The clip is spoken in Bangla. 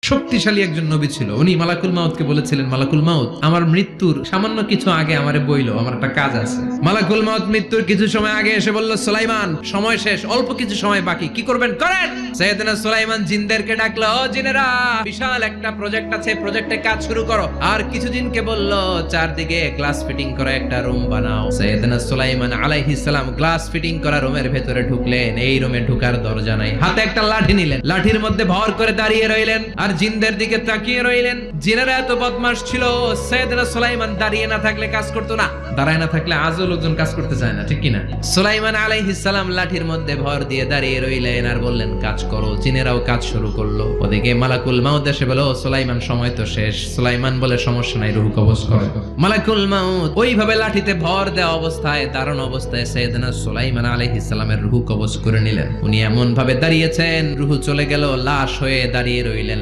শক্তিশালী একজন নবী ছিল। উনি মালাকুল মাউতকে বলেছিলেন, মালাকুল মাউত, আমার মৃত্যুর সামান্য কিছু আগে আমারে বইলো, আমার একটা কাজ আছে। মালাকুল মাউত মৃত্যুর কিছু সময় আগে এসে বলল, সুলাইমান, সময় শেষ, অল্প কিছু সময় বাকি, কি করবেন করেন। সাইয়েদনা সুলাইমান জিনদেরকে ডাকলো, ও জিনেরা, বিশাল একটা প্রজেক্ট আছে, প্রজেক্টে কাজ শুরু করো। আর কিছু জিনকে বলল, চারদিকে গ্লাস ফিটিং করা একটা রুম বানাও। সাইয়েদনা সুলাইমান আলাইহিস সালাম গ্লাস ফিটিং করা রুমের ভেতরে ঢুকলেন। এই রুমে ঢুকার দরজা নাই, হাতে একটা লাঠি নিলেন, লাঠির মধ্যে ভর করে দাঁড়িয়ে রইলেন আর জিনদের দিকে তাকিয়ে রইলেন। জিনেরা এত বদমাশ ছিল, সাইয়েদনা সুলাইমান দাঁড়িয়ে না থাকলে কাজ করতো না, দাঁড়ায় না থাকলে আজও লোকজন কাজ করতে চায় না, ঠিক কিনা? সুলাইমান আলাইহিস সালাম লাঠির মধ্যে ভর দিয়ে দাঁড়িয়ে রইলেন আর বললেন, কাজ করো। জিনেরাও কাজ শুরু করলো। ওদিকে মালাকুল মাউত এসে বলল, সুলাইমান, সময় তো শেষ। সুলাইমান বলে, সমস্যা নাই, রূহ কবজ করো। মালাকুল মাউত ওইভাবে লাঠিতে ভর দেওয়া অবস্থায়, দাঁড়ানো অবস্থায় সাইয়েদনা সুলাইমান আলাইহিস সালামের রূহ কবজ করে নিলেন। উনি এমন ভাবে দাঁড়িয়েছেন, রূহ চলে গেল, লাশ হয়ে দাঁড়িয়ে রইলেন।